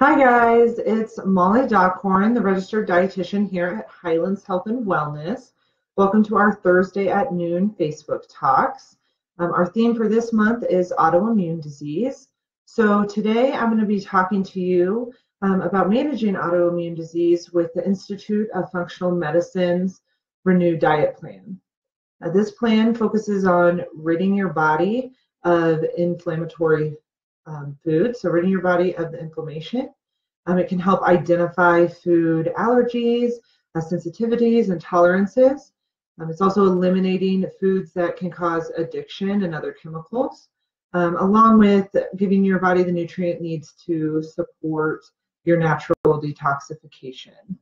Hi guys, it's Molly Dockhorn, the registered dietitian here at Highlands Health and Wellness. Welcome to our Thursday at noon Facebook Talks. Our theme for this month is autoimmune disease. So today I'm going to be talking to you about managing autoimmune disease with the Institute of Functional Medicine's ReNew diet plan. This plan focuses on ridding your body of inflammatory food, so ridding your body of the inflammation. It can help identify food allergies, sensitivities, and tolerances. It's also eliminating foods that can cause addiction and other chemicals, along with giving your body the nutrient needs to support your natural detoxification.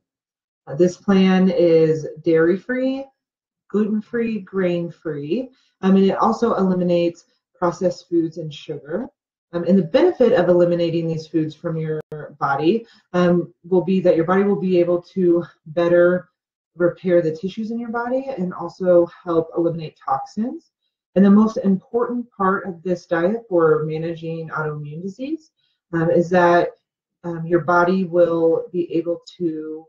This plan is dairy-free, gluten-free, grain-free, and it also eliminates processed foods and sugar. And the benefit of eliminating these foods from your body will be that your body will be able to better repair the tissues in your body and also help eliminate toxins. And the most important part of this diet for managing autoimmune disease is that your body will be able to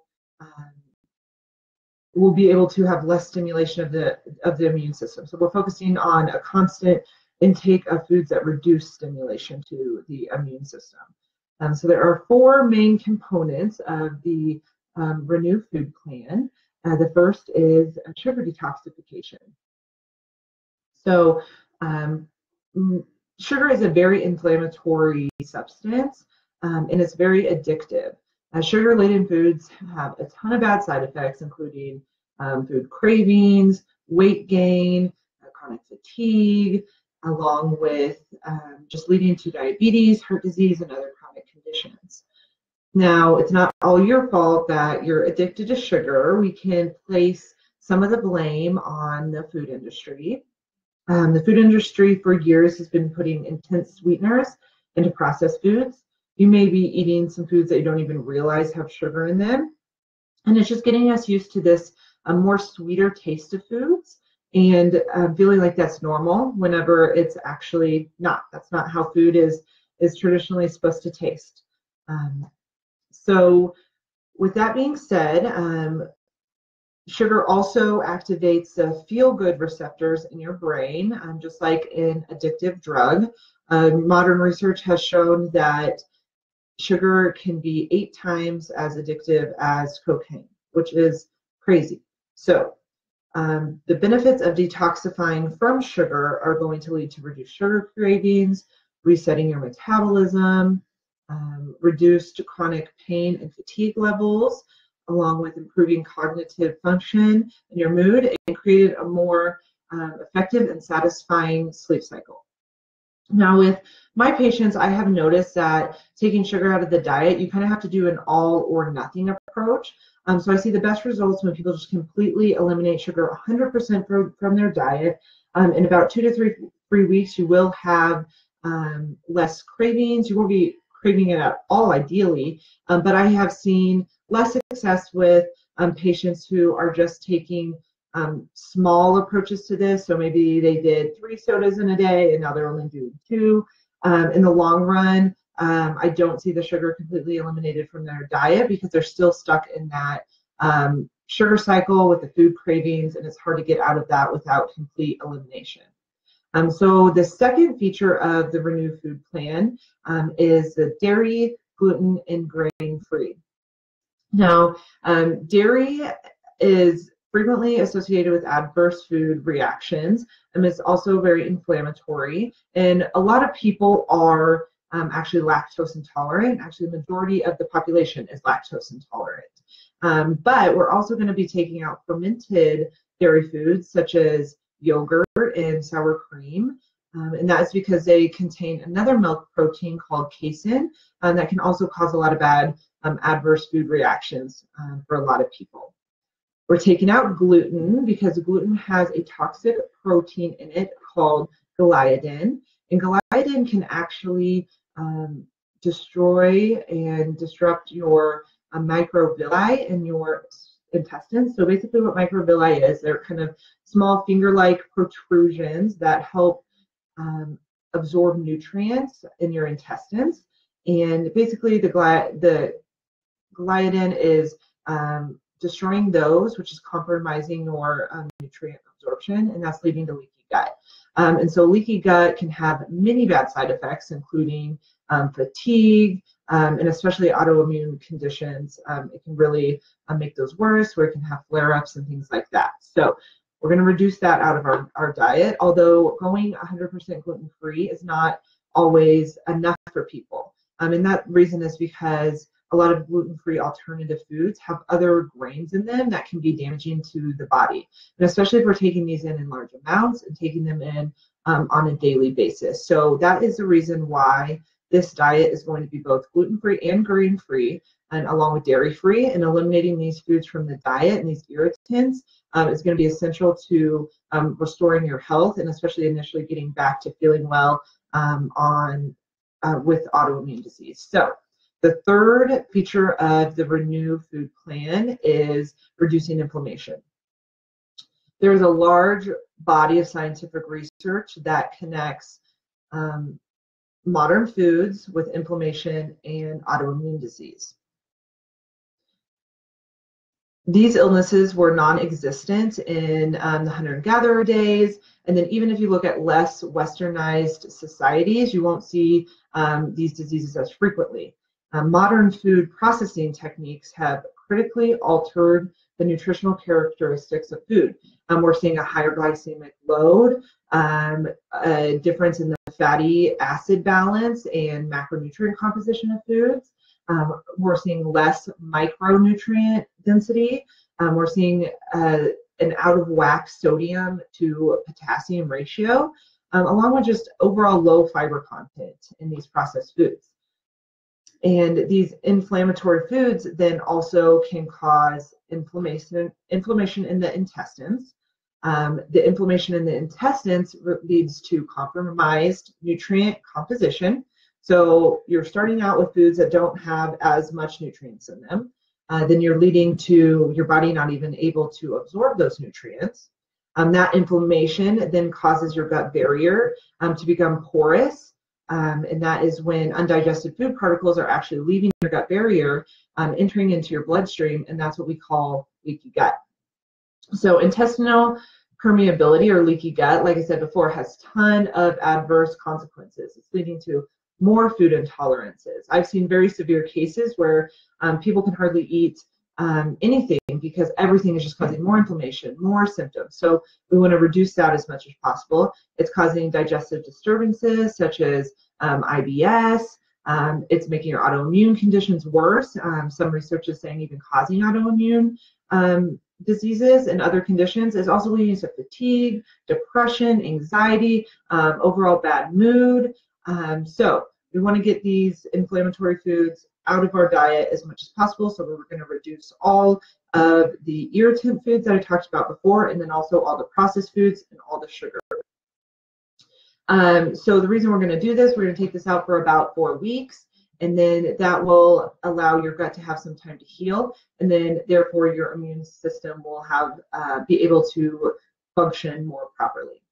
have less stimulation of the immune system. So we're focusing on a constant intake of foods that reduce stimulation to the immune system. So there are four main components of the ReNew food plan. The first is sugar detoxification. So sugar is a very inflammatory substance, and it's very addictive. Sugar-laden foods have a ton of bad side effects, including food cravings, weight gain, chronic fatigue, along with just leading to diabetes, heart disease, and other chronic conditions. Now, it's not all your fault that you're addicted to sugar. We can place some of the blame on the food industry. The food industry for years has been putting intense sweeteners into processed foods. You may be eating some foods that you don't even realize have sugar in them. And it's just getting us used to this more sweeter taste of foods and feeling like that's normal whenever it's actually not. That's not how food is traditionally supposed to taste. So with that being said, sugar also activates the feel-good receptors in your brain, just like an addictive drug. Modern research has shown that sugar can be 8 times as addictive as cocaine, which is crazy. So the benefits of detoxifying from sugar are going to lead to reduced sugar cravings, resetting your metabolism, reduced chronic pain and fatigue levels, along with improving cognitive function and your mood, and created a more effective and satisfying sleep cycle. Now, with my patients, I have noticed that taking sugar out of the diet, you kind of have to do an all or nothing approach. So I see the best results when people just completely eliminate sugar 100% from their diet. In about 2 to 3 weeks, you will have less cravings. You won't be craving it at all, ideally, but I have seen less success with patients who are just taking small approaches to this. So maybe they did 3 sodas in a day and now they're only doing 2. In the long run, I don't see the sugar completely eliminated from their diet because they're still stuck in that sugar cycle with the food cravings, and it's hard to get out of that without complete elimination. So the second feature of the ReNew food plan is the dairy, gluten, and grain-free. Now, dairy is frequently associated with adverse food reactions, and it's also very inflammatory. And a lot of people are actually lactose intolerant. Actually, the majority of the population is lactose intolerant. But we're also going to be taking out fermented dairy foods such as yogurt and sour cream. And that's because they contain another milk protein called casein that can also cause a lot of bad adverse food reactions for a lot of people. We're taking out gluten because gluten has a toxic protein in it called gliadin, and gliadin can actually destroy and disrupt your microvilli in your intestines. So basically what microvilli is, they're kind of small finger-like protrusions that help absorb nutrients in your intestines. And basically the gliadin is destroying those, which is compromising your nutrient absorption, and that's leading to leaky gut. And so leaky gut can have many bad side effects, including fatigue, and especially autoimmune conditions. It can really make those worse, where it can have flare-ups and things like that. So we're going to reduce that out of our diet, although going 100% gluten-free is not always enough for people. And that reason is because a lot of gluten-free alternative foods have other grains in them that can be damaging to the body, and especially if we're taking these in large amounts and taking them in on a daily basis. So that is the reason why this diet is going to be both gluten-free and grain-free, and along with dairy-free, and eliminating these foods from the diet and these irritants is going to be essential to restoring your health, and especially initially getting back to feeling well with autoimmune disease. So the third feature of the ReNew food plan is reducing inflammation. There is a large body of scientific research that connects modern foods with inflammation and autoimmune disease. These illnesses were non-existent in the hunter-gatherer days, and then even if you look at less westernized societies, you won't see these diseases as frequently. Modern food processing techniques have critically altered the nutritional characteristics of food. We're seeing a higher glycemic load, a difference in the fatty acid balance and macronutrient composition of foods. We're seeing less micronutrient density. We're seeing an out of whack sodium to potassium ratio, along with just overall low fiber content in these processed foods. And these inflammatory foods then also can cause inflammation in the intestines. The inflammation in the intestines leads to compromised nutrient composition. So you're starting out with foods that don't have as much nutrients in them. Then you're leading to your body not even able to absorb those nutrients. That inflammation then causes your gut barrier to become porous. And that is when undigested food particles are actually leaving your gut barrier, entering into your bloodstream, and that's what we call leaky gut. So intestinal permeability or leaky gut, like I said before, has a ton of adverse consequences. It's leading to more food intolerances. I've seen very severe cases where people can hardly eat anything because everything is just causing more inflammation, more symptoms. So we want to reduce that as much as possible. It's causing digestive disturbances such as IBS. It's making your autoimmune conditions worse. Some research is saying even causing autoimmune diseases and other conditions. Is also leading to fatigue, depression, anxiety, overall bad mood. So we want to get these inflammatory foods out of our diet as much as possible. So we're going to reduce all of the irritant foods that I talked about before, and then also all the processed foods and all the sugar. So the reason we're going to do this, we're going to take this out for about 4 weeks, and then that will allow your gut to have some time to heal, and then therefore your immune system will have be able to function more properly.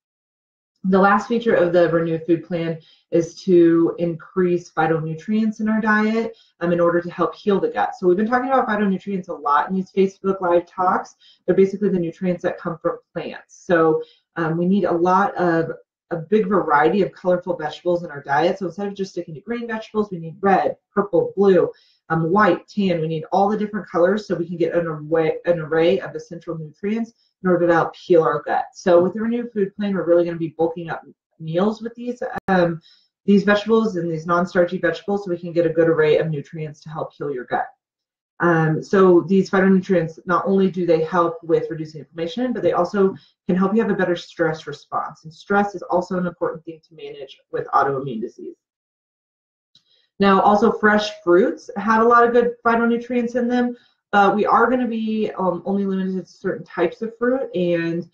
The last feature of the ReNew food plan is to increase phytonutrients in our diet in order to help heal the gut. So we've been talking about phytonutrients a lot in these Facebook Live talks. They're basically the nutrients that come from plants. So we need a big variety of colorful vegetables in our diet. So instead of just sticking to green vegetables, we need red, purple, blue, white, tan. We need all the different colors so we can get an array of essential nutrients in order to help heal our gut. So with the ReNew food plan, we're really going to be bulking up meals with these vegetables and these non-starchy vegetables so we can get a good array of nutrients to help heal your gut. So these phytonutrients, not only do they help with reducing inflammation, but they also can help you have a better stress response. And stress is also an important thing to manage with autoimmune disease. Now, also fresh fruits had a lot of good phytonutrients in them. We are going to be only limited to certain types of fruit and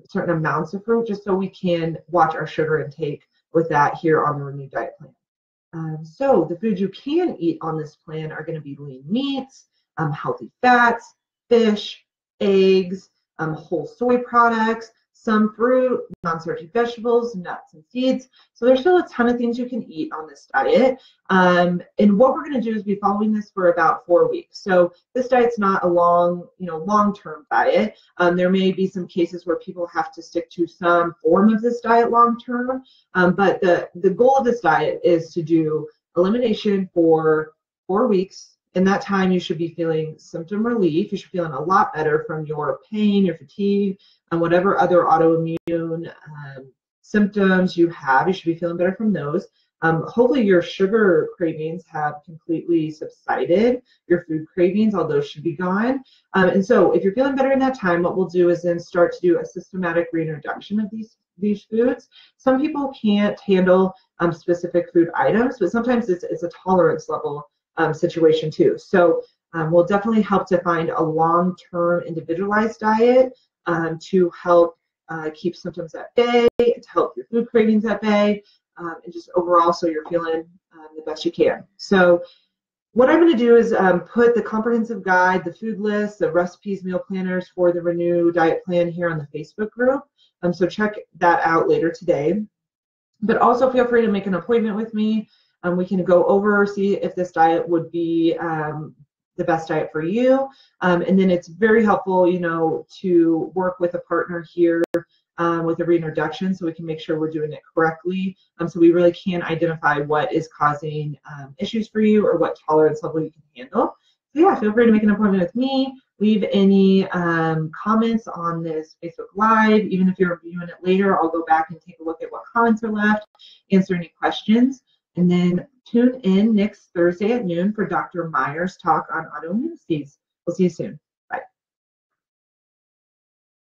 certain amounts of fruit, just so we can watch our sugar intake with that here on the ReNew diet plan. So the foods you can eat on this plan are going to be lean meats, healthy fats, fish, eggs, whole soy products, some fruit, non-starchy vegetables, nuts and seeds. So there's still a ton of things you can eat on this diet. And what we're going to do is be following this for about 4 weeks. So this diet's not a long-term diet. There may be some cases where people have to stick to some form of this diet long-term. But the goal of this diet is to do elimination for 4 weeks. In that time, you should be feeling symptom relief. You should be feeling a lot better from your pain, your fatigue, and whatever other autoimmune symptoms you have. You should be feeling better from those. Hopefully your sugar cravings have completely subsided. Your food cravings, all those should be gone. And so if you're feeling better in that time, what we'll do is then start to do a systematic reintroduction of these foods. Some people can't handle specific food items, but sometimes it's a tolerance level situation too. So we'll definitely help to find a long-term individualized diet to help keep symptoms at bay, to help your food cravings at bay, and just overall so you're feeling the best you can. So what I'm going to do is put the comprehensive guide, the food list, the recipes, meal planners for the ReNew diet plan here on the Facebook group. So check that out later today. But also feel free to make an appointment with me. We can go over, see if this diet would be the best diet for you. And then it's very helpful, to work with a partner here with a reintroduction so we can make sure we're doing it correctly. So we really can identify what is causing issues for you or what tolerance level you can handle. So yeah, feel free to make an appointment with me. Leave any comments on this Facebook Live. Even if you're viewing it later, I'll go back and take a look at what comments are left, answer any questions. And then tune in next Thursday at noon for Dr. Meyer's talk on autoimmune disease. We'll see you soon.